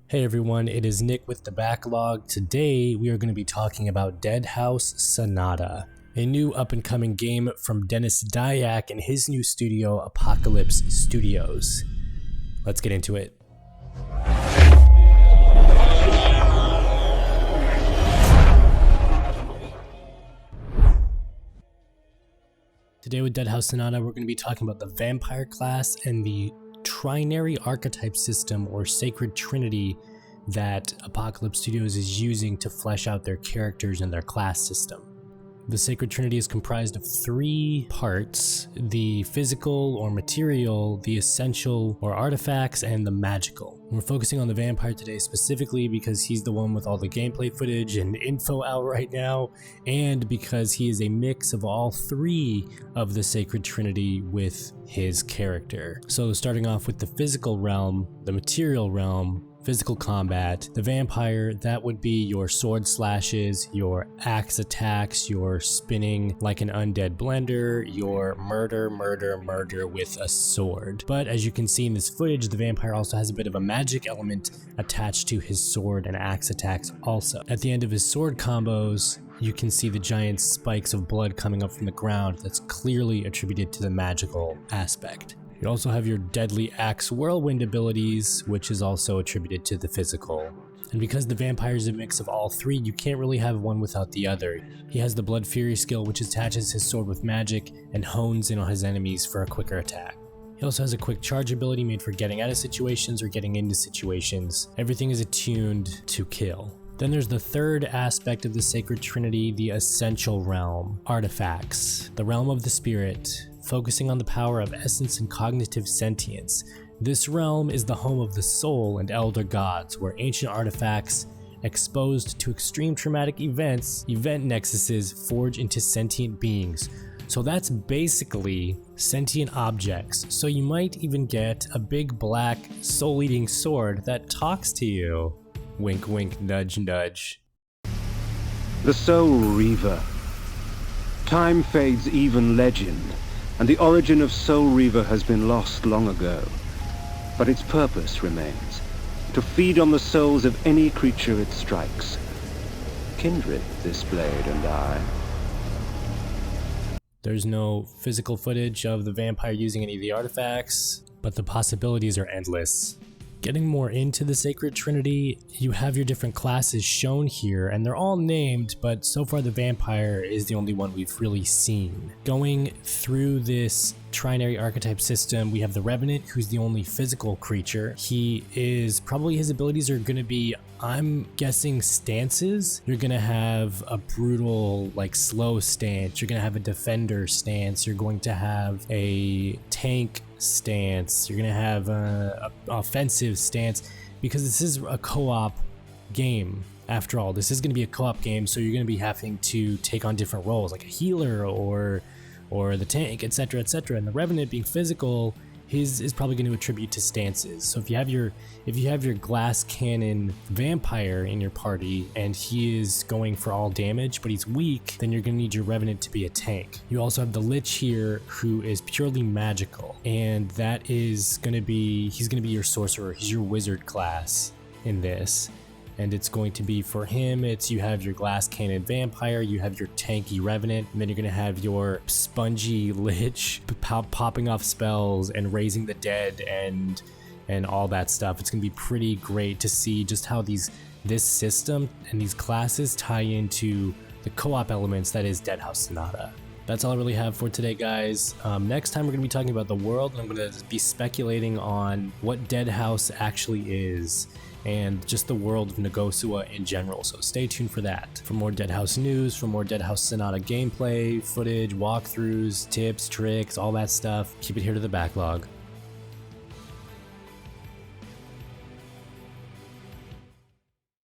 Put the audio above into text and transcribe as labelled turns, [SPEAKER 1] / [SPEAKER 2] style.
[SPEAKER 1] Hey everyone, it is Nick with the backlog. Today we are going to be talking about Deadhaus Sonata, a new up-and-coming game from Dennis Dyack and his new studio, Apocalypse Studios. Let's get into it. Today with Deadhaus Sonata, we're going to be talking about the vampire class and the trinary archetype system or sacred trinity that Apocalypse Studios is using to flesh out their characters and their class system. The sacred trinity is comprised of three parts: the physical or material, the essential or artifacts, and the magical. We're focusing on the vampire today specifically because he's the one with all the gameplay footage and info out right now, and because he is a mix of all three of the sacred trinity with his character. So starting off with the physical realm, the material realm, physical combat, the vampire, that would be your sword slashes, your axe attacks, your spinning like an undead blender, your murder with a sword. But as you can see in this footage, the vampire also has a bit of a magic element attached to his sword and axe attacks also. At the end of his sword combos, you can see the giant spikes of blood coming up from the ground. That's clearly attributed to the magical aspect. You also have your deadly axe whirlwind abilities, which is also attributed to the physical. And because the vampire is a mix of all three, you can't really have one without the other. He has the Blood Fury skill, which attaches his sword with magic and hones in on his enemies for a quicker attack. He also has a quick charge ability made for getting out of situations or getting into situations. Everything is attuned to kill. Then there's the third aspect of the sacred trinity, the essential realm, artifacts, the realm of the spirit, focusing on the power of essence and cognitive sentience. This realm is the home of the soul and elder gods, where ancient artifacts exposed to extreme traumatic event nexuses forge into sentient beings. So that's basically sentient objects. So you might even get a big black soul-eating sword that talks to you. Wink wink, nudge nudge.
[SPEAKER 2] The Soul Reaver. Time fades even legend, and the origin of Soul Reaver has been lost long ago. But its purpose remains, to feed on the souls of any creature it strikes. Kindred, this blade and I.
[SPEAKER 1] There's no physical footage of the vampire using any of the artifacts, but the possibilities are endless. Getting more into the sacred trinity, you have your different classes shown here, and they're all named, but so far the vampire is the only one we've really seen. Going through this trinary archetype system, we have the Revenant, who's the only physical creature. His abilities are going to be, I'm guessing, stances. You're going to have a brutal, slow stance. You're going to have a defender stance. You're going to have a tank stance. You're going to have an offensive stance, because this is a co-op game. After all, this is going to be a co-op game, so you're going to be having to take on different roles, like a healer or the tank, etc, etc. And the Revenant, being physical, his is probably going to attribute to stances. So if you have your glass cannon vampire in your party and he is going for all damage but he's weak, then you're going to need your Revenant to be a tank. You also have the Liche here, who is purely magical, and that is going to be, he's going to be your sorcerer. He's your wizard class in this. And it's going to be, for him, you have your glass cannon vampire, you have your tanky Revenant, and then you're going to have your spongy Lich popping off spells and raising the dead and all that stuff. It's going to be pretty great to see just how this system and these classes tie into the co-op elements that is Deadhaus Sonata. That's all I really have for today, guys. Next time we're going to be talking about the world, and I'm going to be speculating on what Deadhaus actually is, and just the world of Nogosaua in general, so stay tuned for that. For more Deadhaus news, for more Deadhaus Sonata gameplay, footage, walkthroughs, tips, tricks, all that stuff, keep it here to the backlog.